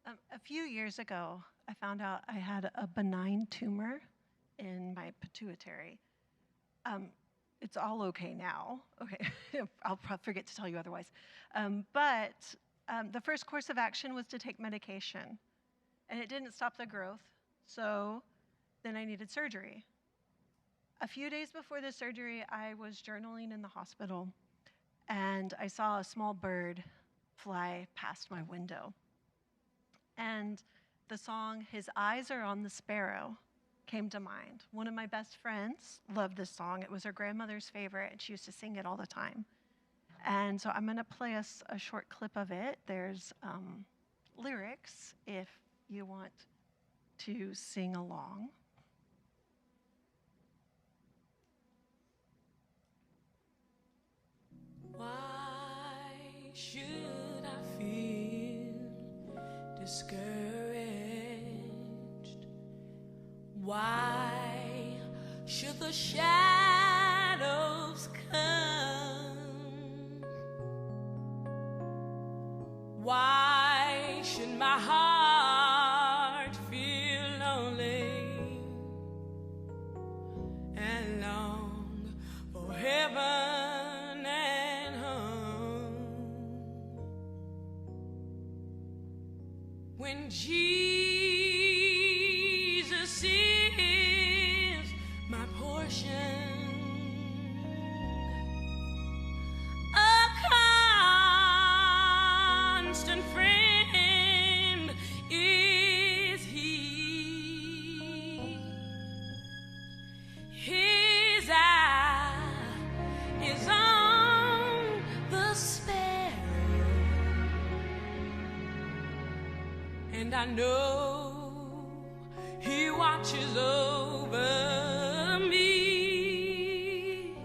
A few years ago, I found out I had a benign tumor in my pituitary. It's all okay now. Okay, I'll probably forget to tell you otherwise. But the first course of action was to take medication, and it didn't stop the growth, so then I needed surgery. A few days before the surgery, I was journaling in the hospital, and I saw a small bird fly past my window. And the song, "His Eyes Are on the Sparrow," came to mind. One of my best friends loved this song. It was her grandmother's favorite, and she used to sing it all the time. And so I'm going to play us a short clip of it. There's lyrics if you want to sing along. Why should I feel discouraged? Why should the shadows come? Why should my heart feel lonely and long for heaven and home? When Jesus is my portion, a constant friend is He. His eye is on the sparrow, and I know He watches over me.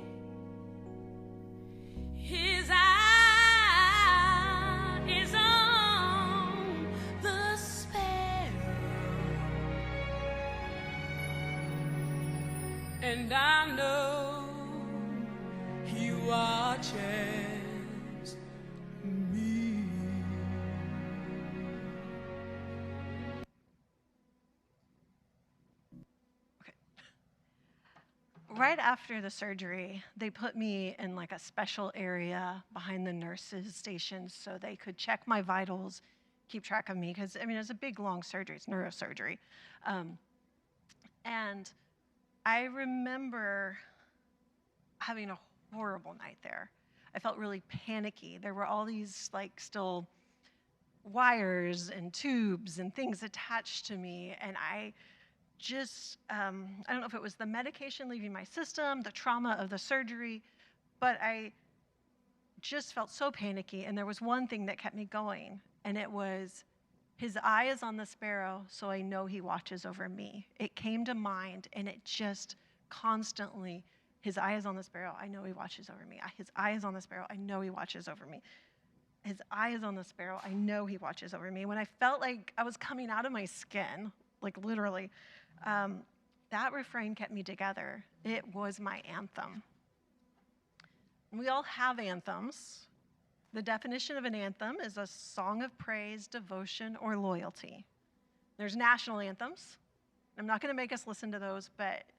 His eye is on the sparrow, and I know He watches me. Right after the surgery, they put me in like a special area behind the nurses' station so they could check my vitals, keep track of me, because I mean, it's a big, long surgery. It's neurosurgery. And I remember having a horrible night there. I felt really panicky. There were all these like still wires and tubes and things attached to me, and I don't know if it was the medication leaving my system, the trauma of the surgery, but I just felt so panicky. And there was one thing that kept me going, and it was, "His eye is on the sparrow, so I know He watches over me." It came to mind, and it just constantly, "His eye is on the sparrow, I know He watches over me. His eye is on the sparrow, I know He watches over me. His eye is on the sparrow, I know He watches over me." When I felt like I was coming out of my skin, like literally, that refrain kept me together. It was my anthem. We all have anthems. The definition of an anthem is a song of praise, devotion, or loyalty. There's national anthems. I'm not going to make us listen to those, but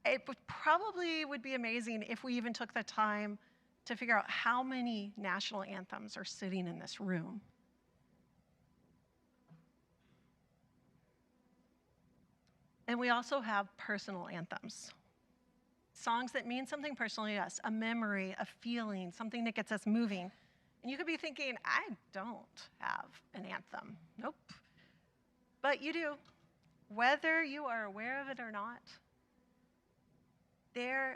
it probably would be amazing if we even took the time to figure out how many national anthems are sitting in this room. And we also have personal anthems. Songs that mean something personally to us, a memory, a feeling, something that gets us moving. And you could be thinking, I don't have an anthem. Nope. But you do. Whether you are aware of it or not,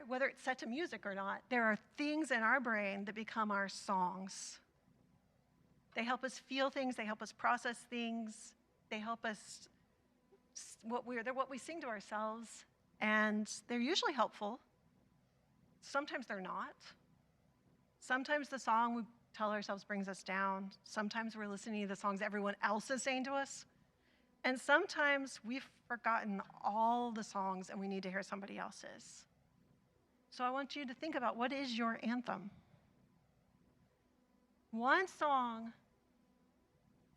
whether it's set to music or not, there are things in our brain that become our songs. They help us feel things, they help us process things, they help us, they're what we sing to ourselves, and they're usually helpful. Sometimes they're not. Sometimes the song we tell ourselves brings us down. Sometimes we're listening to the songs everyone else is saying to us. And sometimes we've forgotten all the songs and we need to hear somebody else's. So I want you to think about, what is your anthem? One song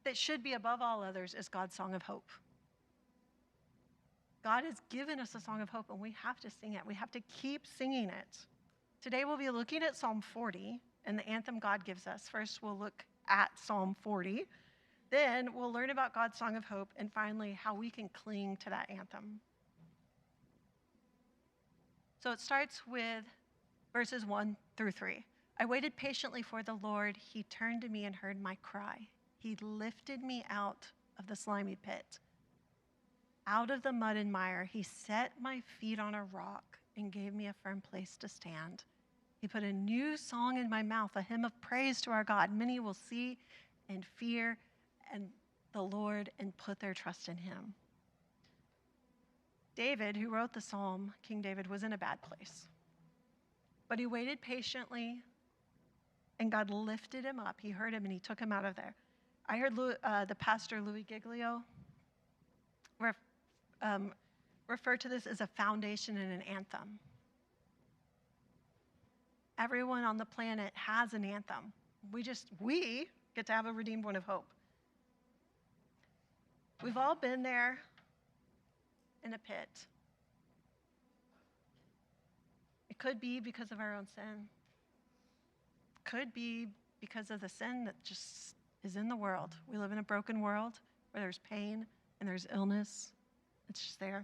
that should be above all others is God's song of hope. God has given us a song of hope, and we have to sing it. We have to keep singing it. Today we'll be looking at Psalm 40 and the anthem God gives us. First, we'll look at Psalm 40. Then we'll learn about God's song of hope, and finally, how we can cling to that anthem. So it starts with verses 1 through 3. I waited patiently for the Lord. He turned to me and heard my cry. He lifted me out of the slimy pit. Out of the mud and mire, he set my feet on a rock and gave me a firm place to stand. He put a new song in my mouth, a hymn of praise to our God. Many will see and fear and the Lord and put their trust in him. David, who wrote the psalm, King David, was in a bad place. But he waited patiently, and God lifted him up. He heard him, and he took him out of there. I heard the pastor, Louis Giglio, refer to this as a foundation and an anthem. Everyone on the planet has an anthem. We get to have a redeemed one of hope. We've all been there in a pit. It could be because of our own sin. Could be because of the sin that just is in the world. We live in a broken world where there's pain and there's illness. It's just there.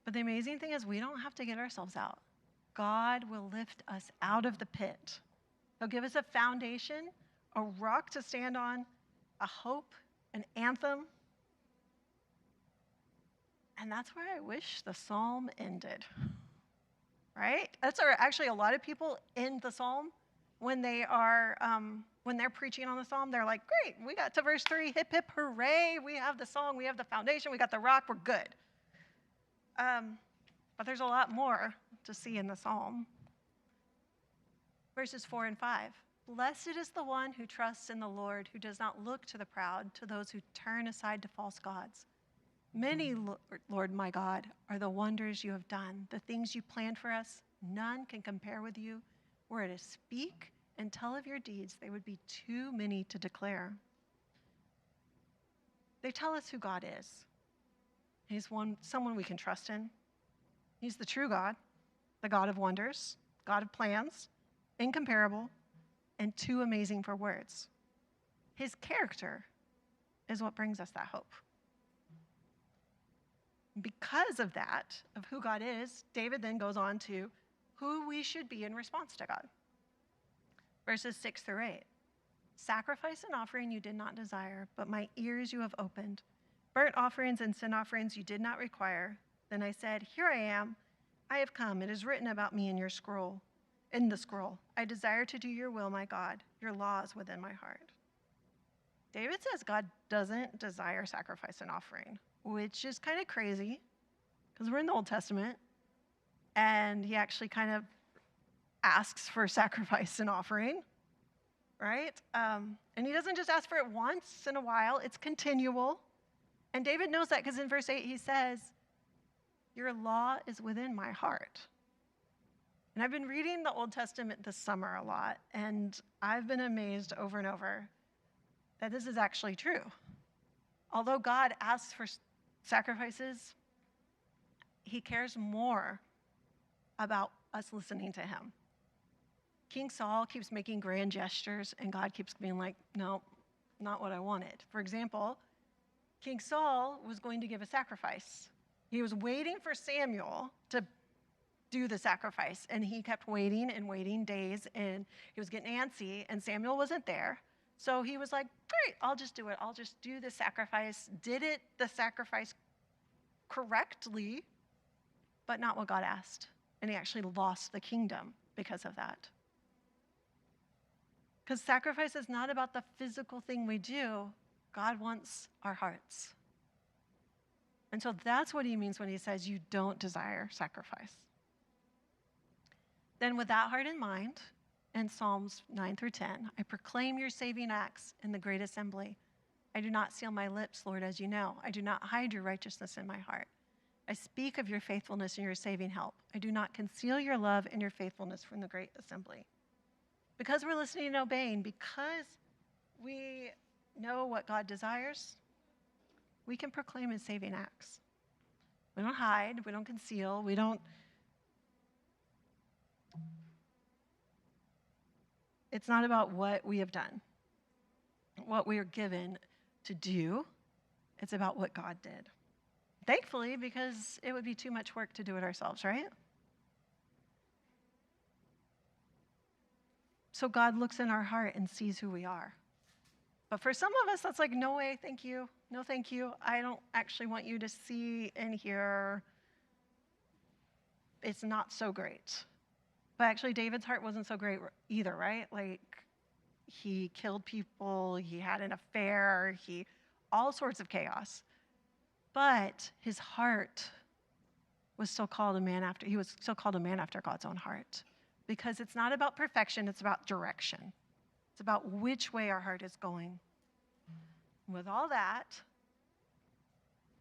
But the amazing thing is we don't have to get ourselves out. God will lift us out of the pit. He'll give us a foundation, a rock to stand on, a hope, an anthem. And that's where I wish the psalm ended, right? That's where actually a lot of people end the psalm when they're preaching on the psalm. They're like, great, we got to verse 3, hip, hip, hooray. We have the song, we have the foundation, we got the rock, we're good. But there's a lot more to see in the psalm. Verses 4 and 5. Blessed is the one who trusts in the Lord, who does not look to the proud, to those who turn aside to false gods. Many, Lord my God, are the wonders you have done, the things you planned for us. None can compare with you. Were it to speak and tell of your deeds, they would be too many to declare. They tell us who God is. He's someone we can trust in. He's the true God, the God of wonders, God of plans, incomparable, and too amazing for words. His character is what brings us that hope. Because of that, of who God is, David then goes on to who we should be in response to God. Verses 6 through 8. Sacrifice and offering you did not desire, but my ears you have opened. Burnt offerings and sin offerings you did not require. Then I said, here I am. I have come. It is written about me in your scroll. In the scroll. I desire to do your will, my God. Your law is within my heart. David says God doesn't desire sacrifice and offering, which is kind of crazy because we're in the Old Testament, and he actually kind of asks for sacrifice and offering, right? And he doesn't just ask for it once in a while, it's continual. And David knows that because in verse 8 he says, your law is within my heart. And I've been reading the Old Testament this summer a lot, and I've been amazed over and over that this is actually true. Although God asks for sacrifices, he cares more about us listening to him. King Saul keeps making grand gestures, and God keeps being like, no, not what I wanted. For example, King Saul was going to give a sacrifice. He was waiting for Samuel to do the sacrifice, and he kept waiting and waiting days, and he was getting antsy, and Samuel wasn't there. So he was like, great, I'll just do it. I'll just do the sacrifice. Did the sacrifice correctly, but not what God asked. And he actually lost the kingdom because of that. Because sacrifice is not about the physical thing we do. God wants our hearts. And so that's what he means when he says you don't desire sacrifice. Then with that heart in mind, in Psalms 9 through 10, I proclaim your saving acts in the great assembly. I do not seal my lips, Lord, as you know. I do not hide your righteousness in my heart. I speak of your faithfulness and your saving help. I do not conceal your love and your faithfulness from the great assembly. Because we're listening and obeying, because know what God desires, we can proclaim his saving acts. We don't hide, we don't conceal, it's not about what we have done, what we are given to do. It's about what God did. Thankfully, because it would be too much work to do it ourselves, right? So God looks in our heart and sees who we are. But for some of us, that's like, no way, thank you. No, thank you. I don't actually want you to see and hear. It's not so great. But actually, David's heart wasn't so great either, right? Like, he killed people, he had an affair, all sorts of chaos. But his heart was still called a man after, he was still called a man after God's own heart. Because it's not about perfection, it's about direction. It's about which way our heart is going. With all that,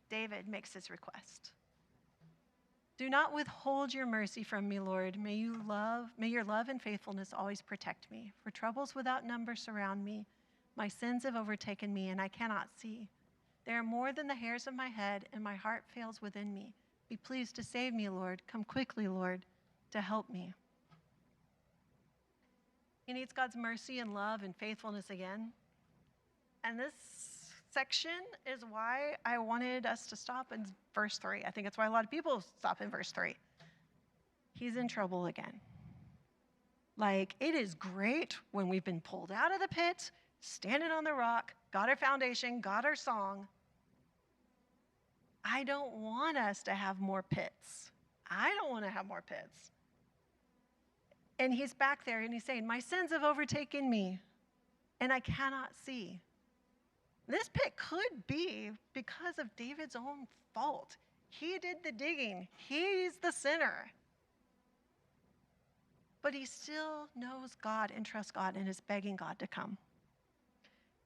David makes his request. Do not withhold your mercy from me, Lord. May your love and faithfulness always protect me. For troubles without number surround me. My sins have overtaken me, and I cannot see. They are more than the hairs of my head, and my heart fails within me. Be pleased to save me, Lord. Come quickly, Lord, to help me. He needs God's mercy and love and faithfulness again. And this section is why I wanted us to stop in verse 3. I think it's why a lot of people stop in verse 3. He's in trouble again. Like, it is great when we've been pulled out of the pit, standing on the rock, got our foundation, got our song. I don't want us to have more pits. I don't want to have more pits. And he's back there and he's saying, my sins have overtaken me and I cannot see. This pit could be because of David's own fault. He did the digging. He's the sinner. But he still knows God and trusts God and is begging God to come.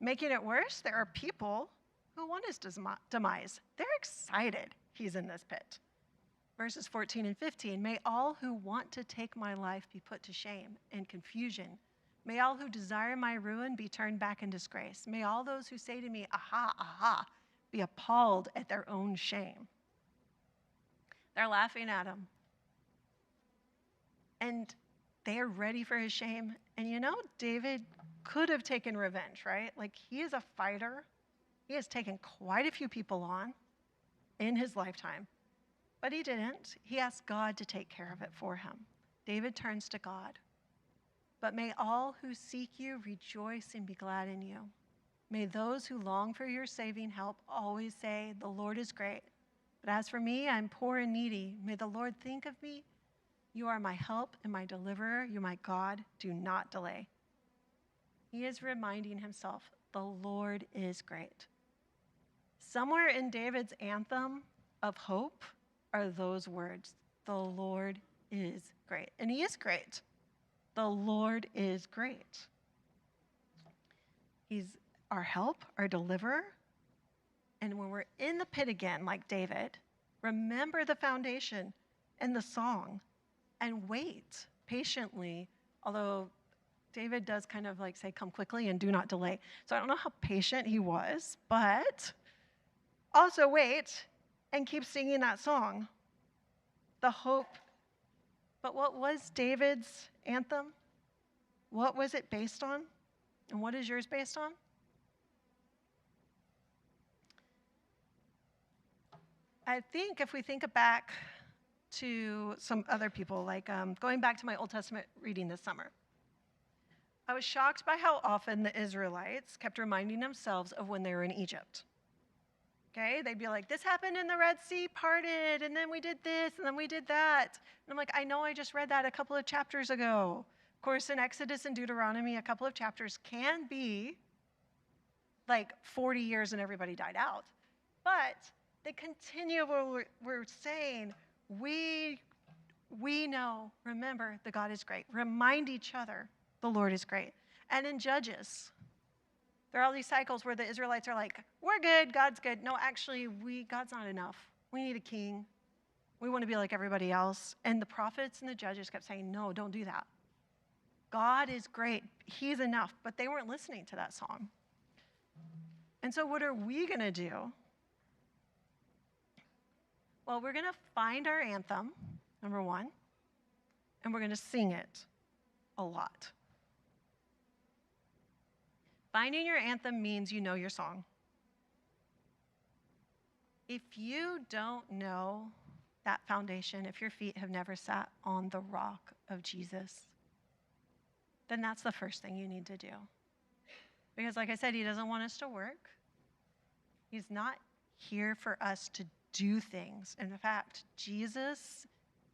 Making it worse, there are people who want his demise. They're excited he's in this pit. Verses 14 and 15, may all who want to take my life be put to shame and confusion. May all who desire my ruin be turned back in disgrace. May all those who say to me, aha, aha, be appalled at their own shame. They're laughing at him. And they are ready for his shame. And you know, David could have taken revenge, right? Like, he is a fighter. He has taken quite a few people on in his lifetime. But he didn't. He asked God to take care of it for him. David turns to God. But may all who seek you rejoice and be glad in you. May those who long for your saving help always say, the Lord is great. But as for me, I'm poor and needy. May the Lord think of me. You are my help and my deliverer. You're my God. Do not delay. He is reminding himself, the Lord is great. Somewhere in David's anthem of hope are those words, the Lord is great. And he is great. The Lord is great. He's our help, our deliverer. And when we're in the pit again, like David, remember the foundation and the song and wait patiently, although David does kind of like say, come quickly and do not delay. So I don't know how patient he was, but also wait and keep singing that song. The hope. But what was David's anthem? What was it based on? And what is yours based on? I think if we think back to some other people, like going back to my Old Testament reading this summer, I was shocked by how often the Israelites kept reminding themselves of when they were in Egypt. Okay, they'd be like, this happened and the Red Sea parted, and then we did this, and then we did that. And I'm like, I know I just read that a couple of chapters ago. Of course, in Exodus and Deuteronomy, a couple of chapters can be like 40 years and everybody died out. But they continually were saying, we know, remember, the God is great. Remind each other, the Lord is great. And in Judges, there are all these cycles where the Israelites are like, we're good, God's good. No, actually, God's not enough. We need a king. We want to be like everybody else. And the prophets and the judges kept saying, no, don't do that. God is great. He's enough. But they weren't listening to that song. And so what are we going to do? Well, we're going to find our anthem, number one, and we're going to sing it a lot. Finding your anthem means you know your song. If you don't know that foundation, if your feet have never sat on the rock of Jesus, then that's the first thing you need to do. Because like I said, he doesn't want us to work. He's not here for us to do things. In fact, Jesus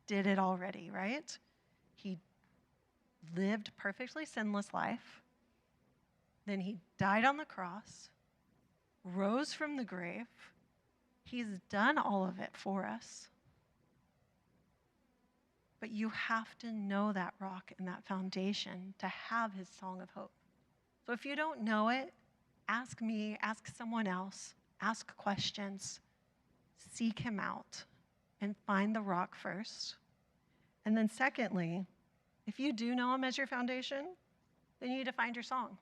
did it already, right? He lived perfectly sinless life. Then he died on the cross, rose from the grave. He's done all of it for us. But you have to know that rock and that foundation to have his song of hope. So if you don't know it, ask me, ask someone else, ask questions, seek him out, and find the rock first. And then secondly, if you do know him as your foundation, then you need to find your song.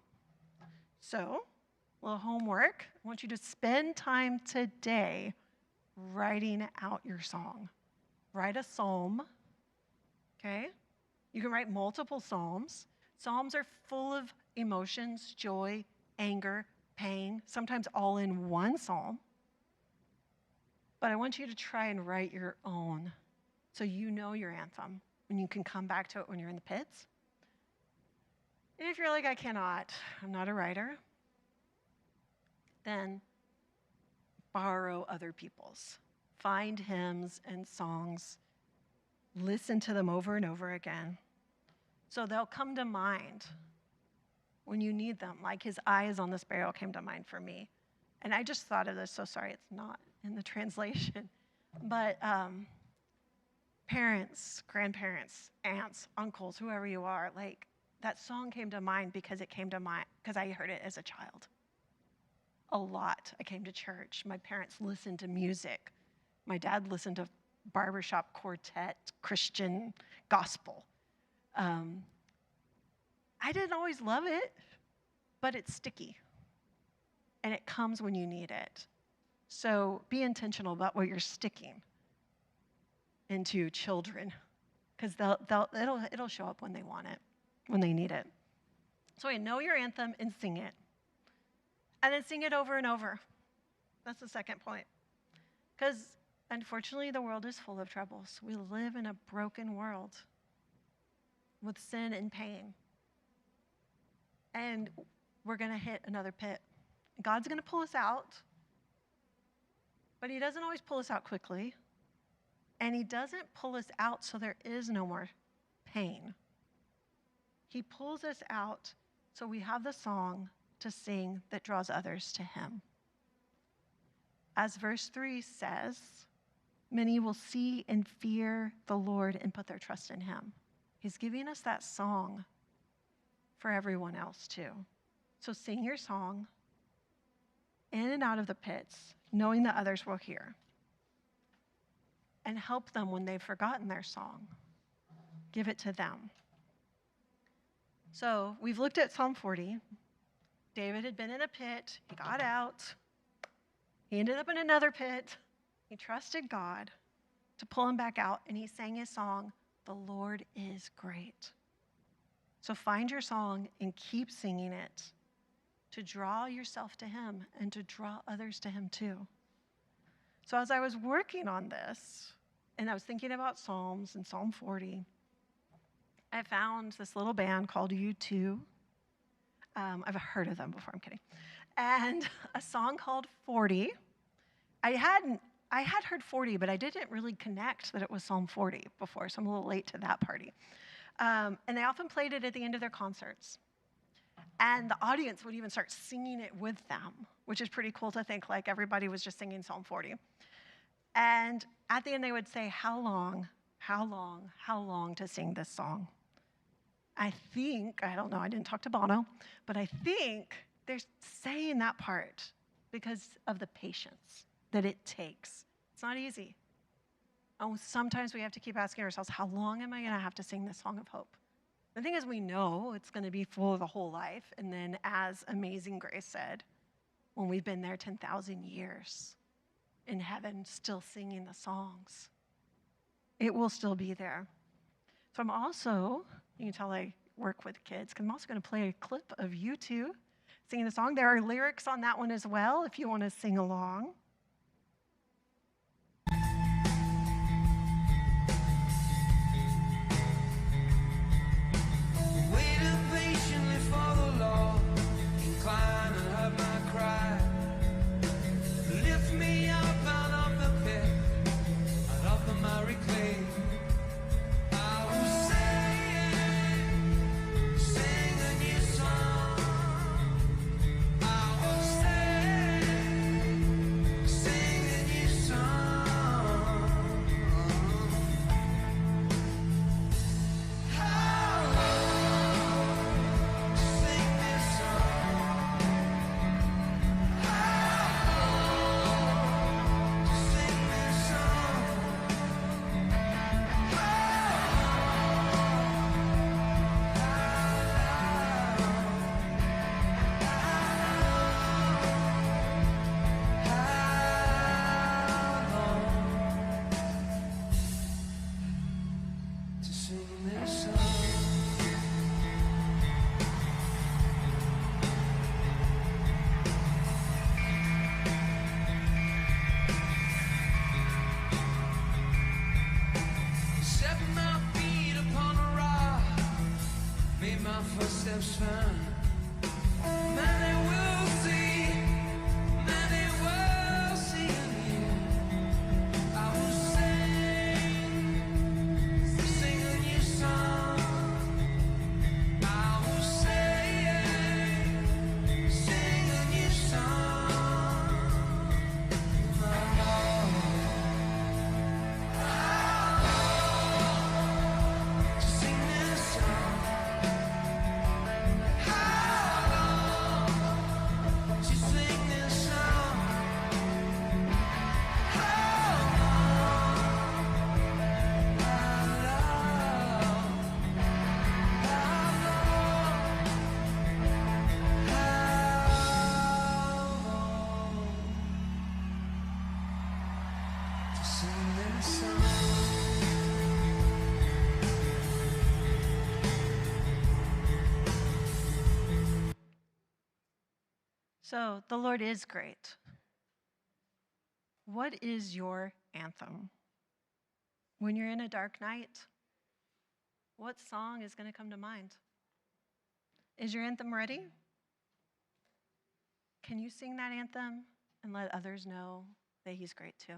So, a little homework. I want you to spend time today writing out your song. Write a psalm, okay? You can write multiple psalms. Psalms are full of emotions, joy, anger, pain, sometimes all in one psalm. But I want you to try and write your own so you know your anthem and you can come back to it when you're in the pits. And if you're like, I cannot, I'm not a writer, then borrow other people's. Find hymns and songs, listen to them over and over again, so they'll come to mind when you need them. Like his eyes on the sparrow came to mind for me. And I just thought of this, so sorry it's not in the translation. But parents, grandparents, aunts, uncles, whoever you are, like that song came to mind because it came to mind because I heard it as a child. A lot. I came to church. My parents listened to music. My dad listened to barbershop quartet, Christian gospel. I didn't always love it, but it's sticky. And it comes when you need it. So be intentional about what you're sticking into children, because it'll show up when they want it, when they need it. So know your anthem and sing it. And then sing it over and over. That's the second point. Because unfortunately, the world is full of troubles. We live in a broken world with sin and pain. And we're going to hit another pit. God's going to pull us out, but he doesn't always pull us out quickly. And he doesn't pull us out so there is no more pain. He pulls us out so we have the song to sing that draws others to him. As verse 3 says, many will see and fear the Lord and put their trust in him. He's giving us that song for everyone else too. So sing your song in and out of the pits, knowing that others will hear. And help them when they've forgotten their song. Give it to them. So we've looked at Psalm 40. David had been in a pit. He got out. He ended up in another pit. He trusted God to pull him back out, and he sang his song, "The Lord is Great." So find your song and keep singing it to draw yourself to him and to draw others to him too. So as I was working on this, and I was thinking about Psalms and Psalm 40, I found this little band called U2. I've heard of them before, I'm kidding. And a song called 40. I had heard 40, but I didn't really connect that it was Psalm 40 before, so I'm a little late to that party. And they often played it at the end of their concerts. And the audience would even start singing it with them, which is pretty cool to think like everybody was just singing Psalm 40. And at the end, they would say, how long to sing this song? I don't know, I didn't talk to Bono, but I think they're saying that part because of the patience that it takes. It's not easy. Oh, sometimes we have to keep asking ourselves, how long am I going to have to sing this song of hope? The thing is, we know it's going to be for the whole life. And then as Amazing Grace said, when we've been there 10,000 years in heaven, still singing the songs. It will still be there. So I'm also, you can tell I work with kids, because I'm also going to play a clip of you two singing the song. There are lyrics on that one as well if you want to sing along. Waited patiently for the Lord, incline and heard my cry. Lift me up out of the pit, out of the miry clay. I will sing a new song. I will sing a new song. How sing this song? Sing this song. To sing this song. Set my feet upon a rock, made my footsteps firm. Many will see you. I will sing a new song. I will sing a new song. My Lord, to sing this song. To sing this song. To sing this song. So the Lord is great. What is your anthem? When you're in a dark night, what song is going to come to mind? Is your anthem ready? Can you sing that anthem and let others know that He's great too?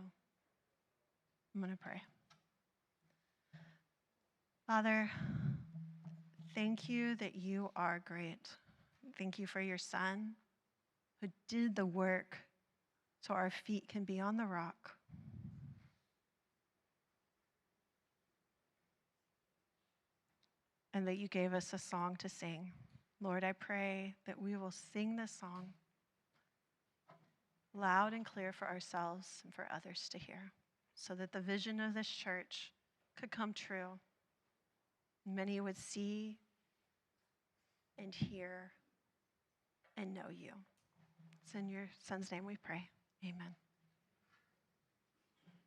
I'm going to pray. Father, thank you that you are great. Thank you for your Son who did the work so our feet can be on the rock. And that you gave us a song to sing. Lord, I pray that we will sing this song loud and clear for ourselves and for others to hear, so that the vision of this church could come true. Many would see and hear and know you. It's in your Son's name we pray. Amen.